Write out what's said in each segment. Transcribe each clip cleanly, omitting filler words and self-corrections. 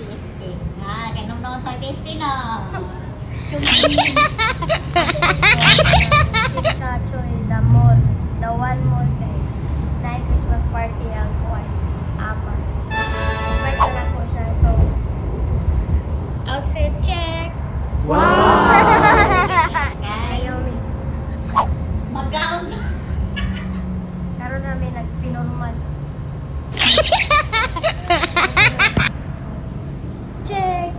Testing. Ganun na sa testing na. Chachoy, the mall. The one mall kay. Night Christmas party ang kuwan. Apa. Invite ko na po siya. So, outfit check. Naomi. Mag-gown. Karoon namin nagpinormal. Check.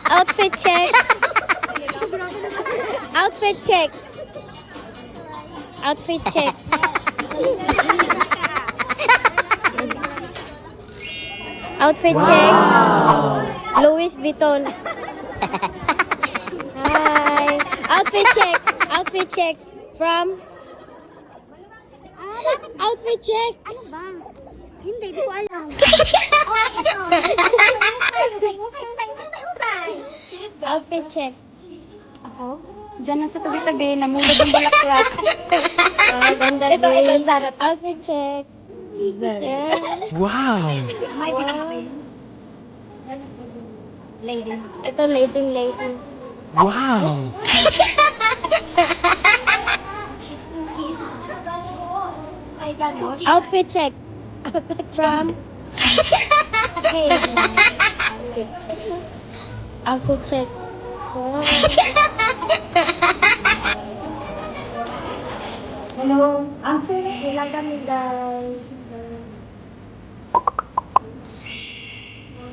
Outfit check. Outfit check. Outfit check. Outfit check. Louis Vuitton. Hi. Outfit check. Outfit check. From? Outfit check. Ano ba? Hindi ko alam. Outfit check. Ako? Diyan na sa tabi-tabi, namulad ang balaklak. Ganda Ito, din. Zara. Outfit check. Yes. Wow! Lady. Ito, lady. Wow! Ay, gano'n. Outfit check. From? Hey. Outfit check. Wow. Hello. Wala kami guys.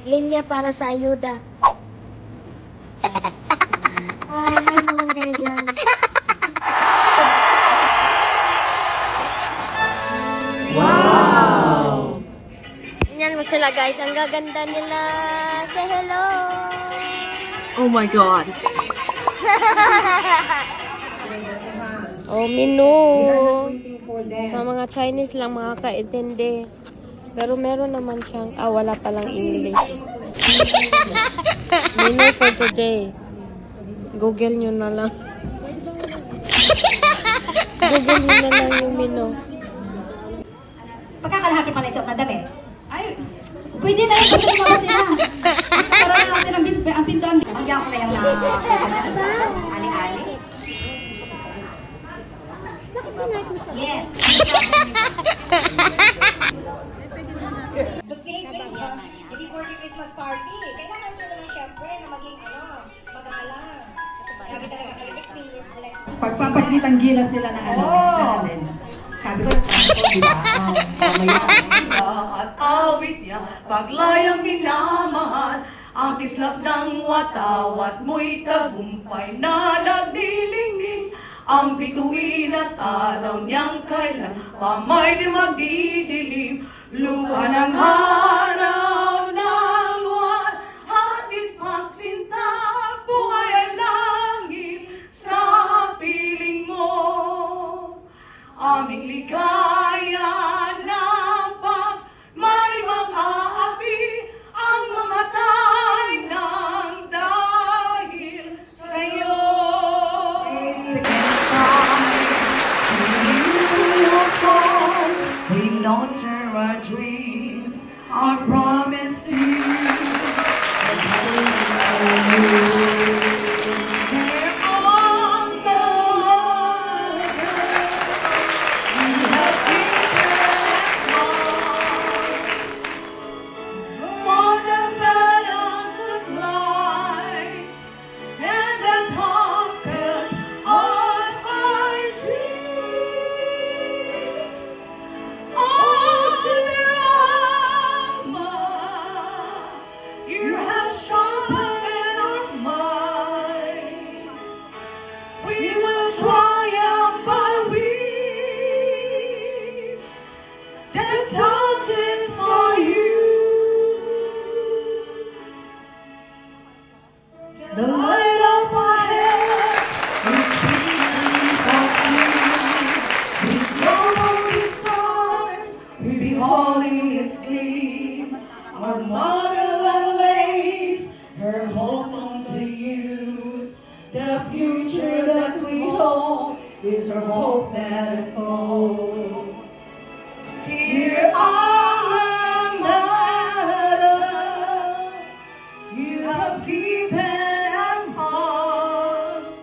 Linya para sa ayuda. Hi mga guys. Wow! Yan mo sila guys. Ang gaganda nila. Say hello. Oh my God. Oh, menu. Sa mga Chinese lang makakaintindi. Pero meron naman siyang, wala palang English. Menu for today. Google nyo na lang. Google nyo na lang yung menu. Pagkakalahati pa na isuot na damit. Ay, pwede na rin kasi lumabas sila. Para na natin ang pintuan. Hanggang ko na yung ali-ali. Yes. Hindi for the Christmas party. Kailangan nyo naman syempre na maging magalang. Lagi talaga kalimik Pagpapagitang gila sila na Sabi ko, di ba? At awit niya, paglayang minamahal, ang kislap ng watawat mo'y tagumpay na nagnilingning. Ang bituin at araw niyang kailan, pamay di magdidilim, luha ng araw ng luwan, hatid pagsinta, buhay ay langit sa piling mo. Aming ligaya ng pag may mag-aapi ang mamatay ng dahil sa'yo. Against time, to use our faults, we nurture our dreams, our promise The light up ahead is being passing. We follow the stars, we beholding its gleam. Our motherland lays her hopes onto you. The future that we hold is her hope that unfolds. Dear alma mater, you have given us arms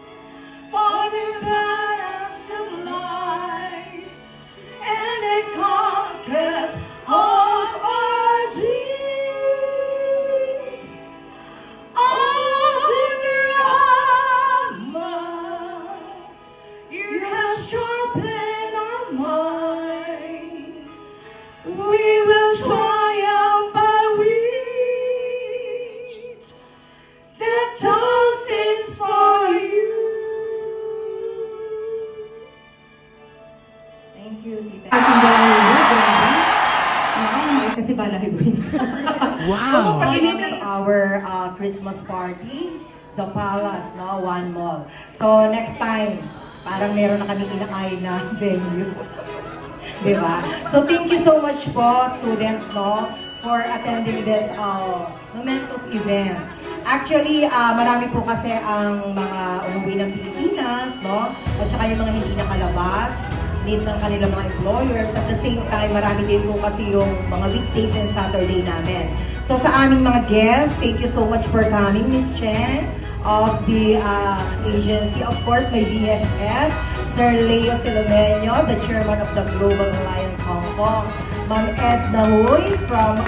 for the balance of life, and it conquers all our dreams. Oh, dear alma, you have sharpened our minds. We will triumph by wings that tosses for you. Thank you, Tita. Ating balahibo, grabe. Kasi balahibo. Wow! Our Christmas party, the Palace, no? One Mall. So, next time, parang meron na kami inaay na venue. Diba? So, thank you so much po, students, no, for attending this momentous event. Actually, marami po kasi ang mga umuwi ng Pilipinas, no, at saka yung mga hindi nakalabas, need ng kanilang mga employers. At the same time, marami din po kasi yung mga weekdays and Saturday namin. So, sa aming mga guests, thank you so much for coming, Miss Chen of the agency. Of course, my BFF, Sir Leo Silomeño, the chairman of the Global Alliance Hong Kong. Ma'am Edna Huy from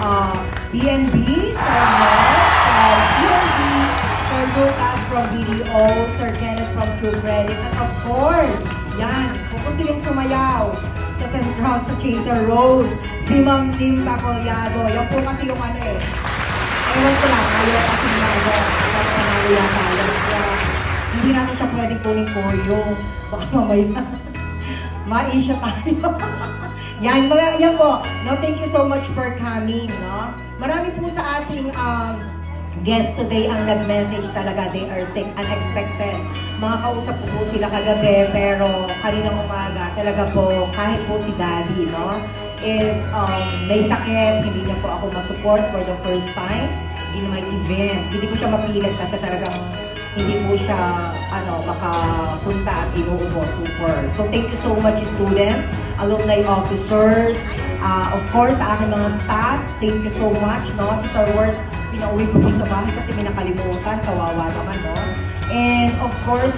BNB, Sir Mark from BNB, Sir Lucas from BDO, Sir Kenneth from True Credit, and of course, yan, kung gusto yung sumayaw sa Central, sa Chater Road, si Ma'am Lim Bacollado. Yan po kasi yung ano eh. Ewan ko lang, ayaw kasi nanalo. Nanalo yata yan. Kaya hindi natin siya pwedeng kunin koryo. Baka mamaya. Maisya tayo. Yan po. No, thank you so much for coming. No? Marami po sa ating guest today ang nag-message talaga. They are sick, unexpected. Mga kausap po sila kagabi, pero kaninang umaga, talaga po, kahit po si Daddy, no, is may sakit, hindi niya po ako masupport for the first time in my event. Hindi ko siya mapilit kasi talagang hindi po siya makapunta at inuubo, super. So thank you so much, student, alumni officers, of course, sa aking mga staff, thank you so much, no? Si Sir Ward, pinauwi ko po sa bahay kasi may nakalimutan, kawawa naman, no? And of course,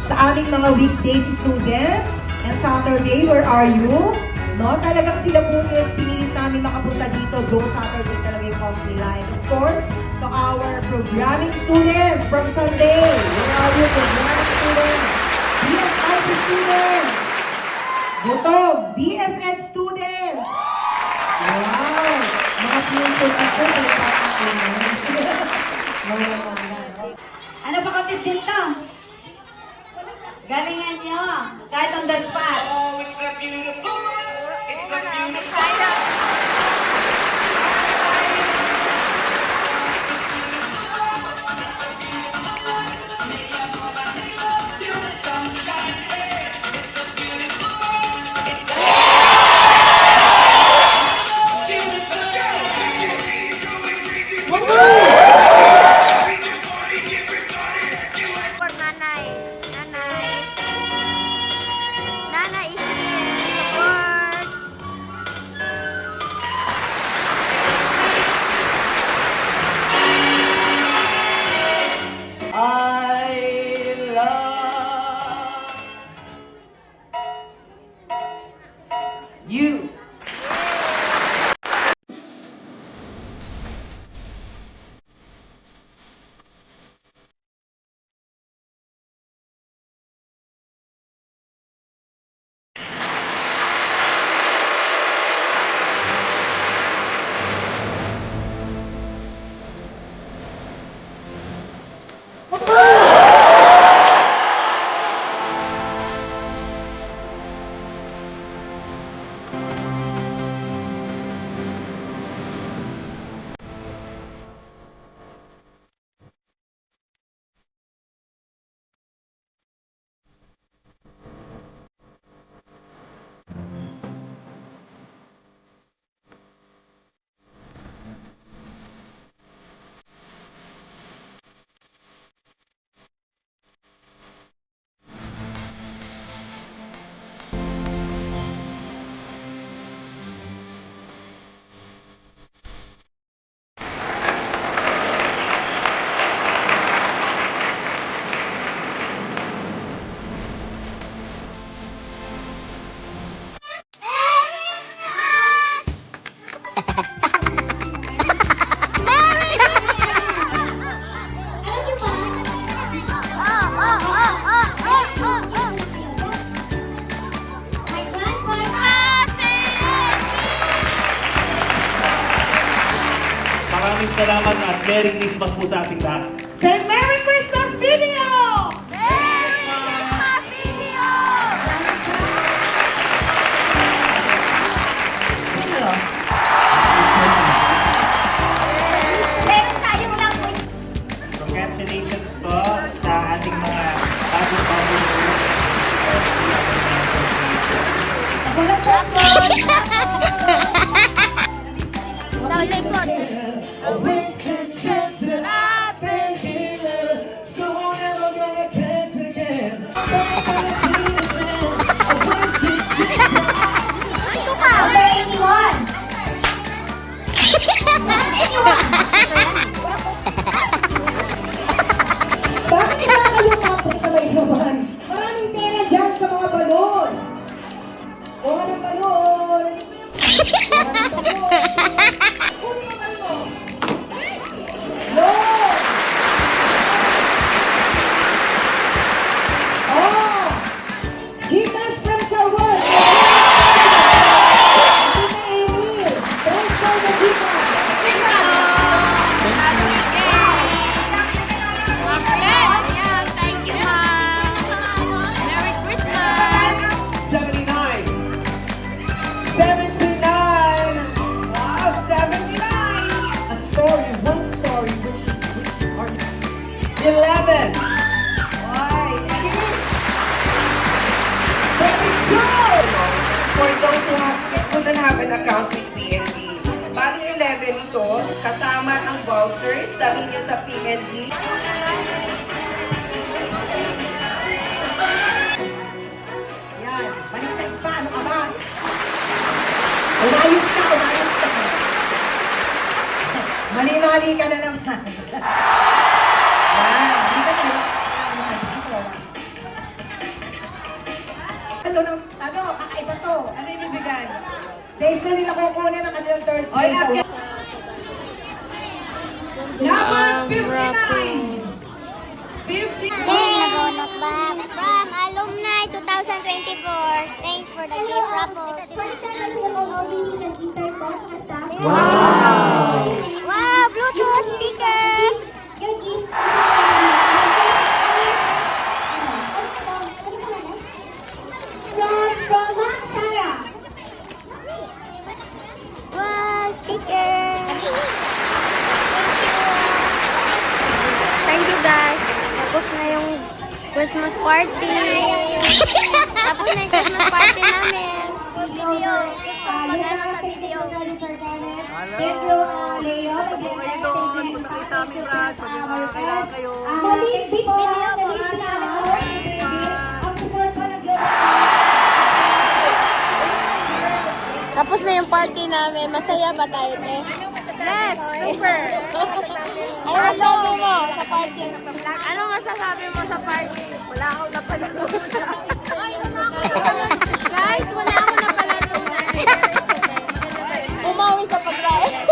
sa aming mga weekdays student, and Saturday, where are you? No, talagang sila po is pinilit namin makapunta dito. Go Saturday talaga yung company line. Of course, to our programming students from Sunday. Where are you, programming students? BSIP students. Butog, BSED students. Wow! Mga future ako. Ano pa contestant to? Galingan nyo. Kahit on the spot. Oh, it's a beautiful world. It's a beautiful For nanay. Nanay. Nanay is here. Support. salamat at Merry Christmas po sa ating lahat. Say Merry Christmas video! Meron tayong lang po. Congratulations po sa ating mga bagong-bagong Sa likod. Ito ka! Number 81. Bakit na kayo kapit naman? Maraming pera dyan sa mga balon. Kuha ng balon. Kuha ng balon. Kunin yung ano. No! Oh! Gitas from Sawan. Thanks for the gitas. Thank you, ma'am. Merry Christmas. 79! 79! Wow, 79! A story, one story, which are 11! Why? 32! For those who don't have an account with PNB. Bali 11 ito, kasama ang vouchers, dami niyo sa PNB. Yan, baliktad pa, ano ka ba? Umayos ka, umayos ka. Mali-mali ka na naman. Yan, hindi ka tayo. Ano, kakaiba to. Ano yung bigay? Says na nila kukunin ang kanilang third place. Nagonok back from Alumni 2024. Thanks for the gift raffle. Wow, Bluetooth speaker. Wow, speaker. Thank you guys. Tapos na yung Christmas party. Tapos na yung Christmas party namin. Video. Pag-ano sa video. Thank you, Leo. Kayo doon. Punta kayo sa aming branch. Kailangan kayo. Video po. Ang support pa ng Global. Tapos na yung party namin. Masaya ba tayo, te? Yes! Super! Ano masasabi mo sa party? Ano masasabi mo sa party? Wala akong napalaro. Guys, wala akong napalaro na. Umawi sa pagkain.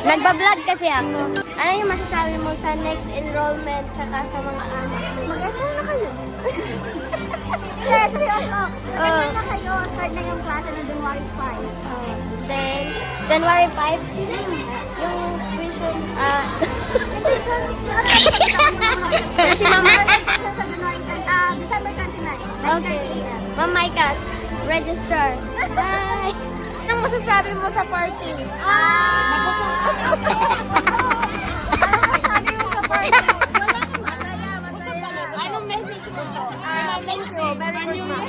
Nagbablog kasi ako. Ano yung masasabi mo sa next enrollment tsaka sa mga anak? Mag-enroll na kayo. Yes, seryoso. Nag-enroll na kayo. Start na yung klase ng January 5. Then, January 5, yung tuition, Yung tuition, tsaka napag-isapan mo mga si Mama. yung tuition sa January 10, December 29, 9:30 a.m. Ma'am Micah, registrar. Bye! Anong masasabi mo sa party? Ano sabi mo sa party? Wala naman. Masaya. Anong message mo? Thank you. Merry Christmas.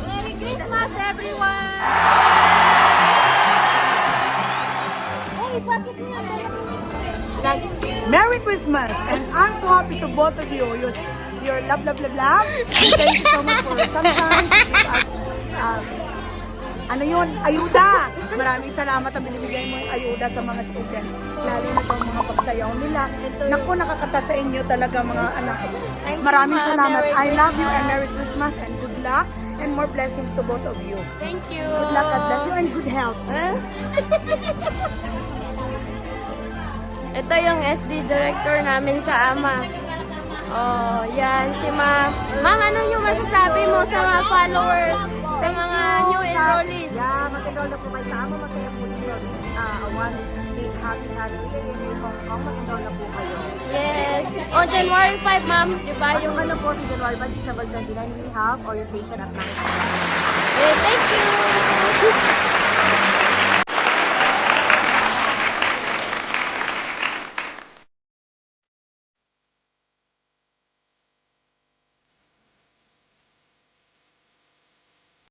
Merry Christmas, everyone! Hey, bakit niya? Merry Christmas, and I'm so happy to both of you. Your love, love, love, love. And thank you so much for sometimes you give us, ayuda. Maraming salamat ang binibigay mo yung ayuda sa mga students, lalo na sa mga pagsayaw nila. Naku, nakakata sa inyo talaga mga anak. Maraming salamat. I love you and Merry Christmas and good luck and more blessings to both of you. Thank you. Good luck, God bless you, and good health. Ito yung SD director namin sa AMA. Oh, yan si Ma'am. Ma'am, ano yung masasabi mo sa mga followers, sa mga new enrollees? Yeah, mag-enroll na po kayo sa Amo Masaya po dito. It's a one-day happy year in Hong Kong. Mag-enroll na po kayo. Yes. On January 5, ma'am, di ba yung... Pasukan na po si January 5, December 29. We have orientation at 9 o'clock. Eh, thank you!